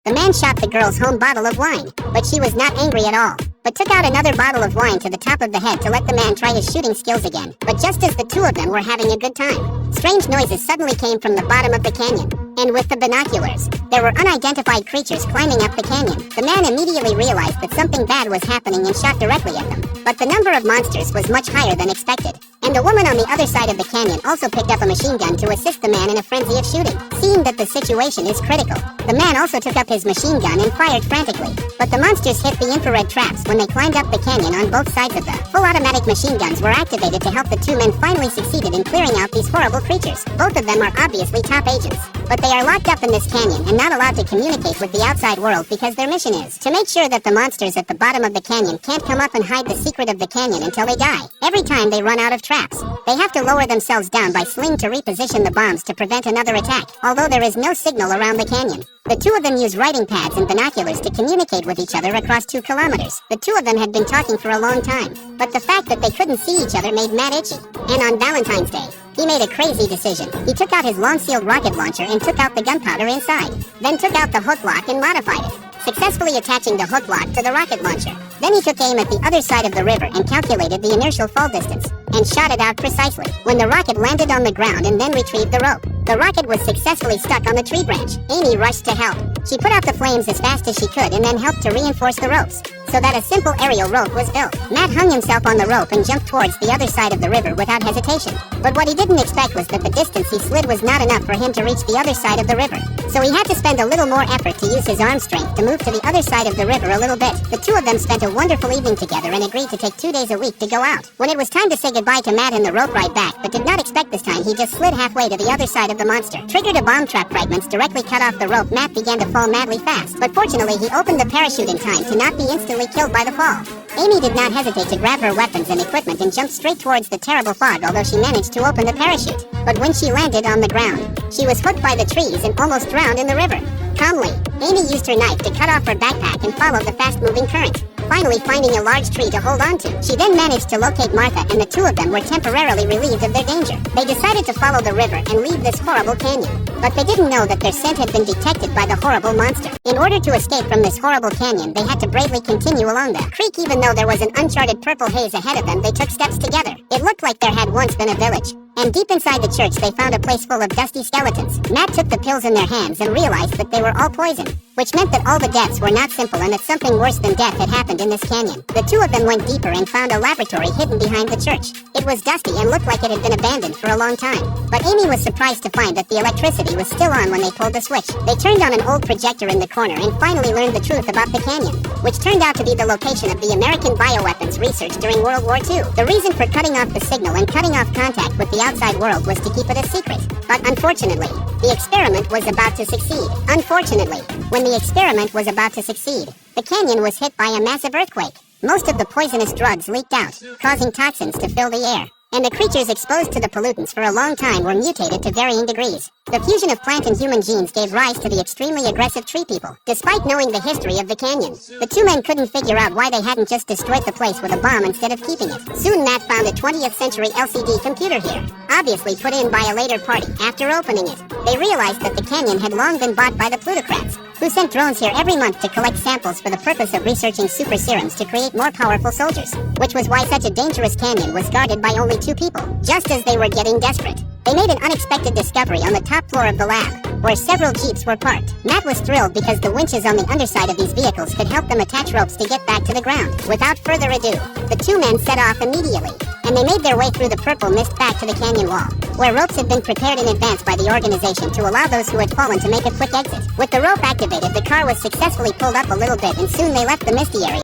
The man shot the girl's home bottle of wine, but she was not angry at all, but took out another bottle of wine to the top of the head to let the man try his shooting skills again. But just as the two of them were having a good time, strange noises suddenly came from the bottom of the canyon. And with the binoculars, there were unidentified creatures climbing up the canyon. The man immediately realized that something bad was happening and shot directly at them. But the number of monsters was much higher than expected. And the woman on the other side of the canyon also picked up a machine gun to assist the man in a frenzy of shooting. Seeing that the situation is critical, the man also took up his machine gun and fired frantically. But the monsters hit the infrared traps when they climbed up the canyon on both sides of the full automatic machine guns were activated to help the two men finally succeeded in clearing out these horrible creatures. Both of them are obviously top agents, but they are locked up in this canyon and not allowed to communicate with the outside world because their mission is to make sure that the monsters at the bottom of the canyon can't come up and hide the secret of the canyon until they die. Every time they run out of traps, they have to lower themselves down by sling to reposition the bombs to prevent another attack, although there is no signal around the canyon. The two of them use writing pads and binoculars to communicate with each other across 2 kilometers. The two of them had been talking for a long time, but the fact that they couldn't see each other made Matt itchy. And on Valentine's Day, he made a crazy decision. He took out his long-sealed rocket launcher and took out the gunpowder inside, then took out the hook lock and modified it, successfully attaching the hook lock to the rocket launcher. Then he took aim at the other side of the river and calculated the inertial fall distance, and shot it out precisely. When the rocket landed on the ground and then retrieved the rope, the rocket was successfully stuck on the tree branch. Amy rushed to help. She put out the flames as fast as she could and then helped to reinforce the ropes, so that a simple aerial rope was built. Matt hung himself on the rope and jumped towards the other side of the river without hesitation. But what he didn't expect was that the distance he slid was not enough for him to reach the other side of the river. So he had to spend a little more effort to use his arm strength to move to the other side of the river a little bit. The two of them spent a wonderful evening together and agreed to take 2 days a week to go out. When it was time to say goodbye to Matt and the rope ride back, but did not expect this time, he just slid halfway to the other side of the monster. Triggered a bomb trap fragments directly cut off the rope. Matt began to fall madly fast, but fortunately he opened the parachute in time to not be instantly killed by the fall. Amy did not hesitate to grab her weapons and equipment and jump straight towards the terrible fog, although she managed to open the parachute. But when she landed on the ground, she was hooked by the trees and almost drowned in the river. Calmly, Amy used her knife to cut off her backpack and followed the fast-moving current, finally finding a large tree to hold on to. She then managed to locate Martha, and the two of them were temporarily relieved of their danger. They decided to follow the river and leave this horrible canyon, but they didn't know that their scent had been detected by the horrible monster. In order to escape from this horrible canyon, they had to bravely continue along the creek. Even though there was an uncharted purple haze ahead of them, they took steps together. It looked like there had once been a village, and deep inside the church they found a place full of dusty skeletons. Matt took the pills in their hands and realized that they were all poison, which meant that all the deaths were not simple and that something worse than death had happened in this canyon. The two of them went deeper and found a laboratory hidden behind the church. It was dusty and looked like it had been abandoned for a long time, but Amy was surprised to find that the electricity was still on when they pulled the switch. They turned on an old projector in the corner and finally learned the truth about the canyon, which turned out to be the location of the American bioweapons research during World War II. The reason for cutting off the signal and cutting off contact with the outside world was to keep it a secret. But unfortunately, the experiment was about to succeed. Unfortunately, when the experiment was about to succeed, the canyon was hit by a massive earthquake. Most of the poisonous drugs leaked out, causing toxins to fill the air, and the creatures exposed to the pollutants for a long time were mutated to varying degrees. The fusion of plant and human genes gave rise to the extremely aggressive tree people. Despite knowing the history of the canyon, the two men couldn't figure out why they hadn't just destroyed the place with a bomb instead of keeping it. Soon Matt found a 20th century LCD computer here, obviously put in by a later party. After opening it, they realized that the canyon had long been bought by the plutocrats, who sent drones here every month to collect samples for the purpose of researching super serums to create more powerful soldiers, which was why such a dangerous canyon was guarded by only 2 people. Just as they were getting desperate, they made an unexpected discovery on the top floor of the lab, where several jeeps were parked. Matt was thrilled because the winches on the underside of these vehicles could help them attach ropes to get back to the ground. Without further ado, the two men set off immediately, and they made their way through the purple mist back to the canyon wall, where ropes had been prepared in advance by the organization to allow those who had fallen to make a quick exit. With the rope activated, the car was successfully pulled up a little bit, and soon they left the misty area.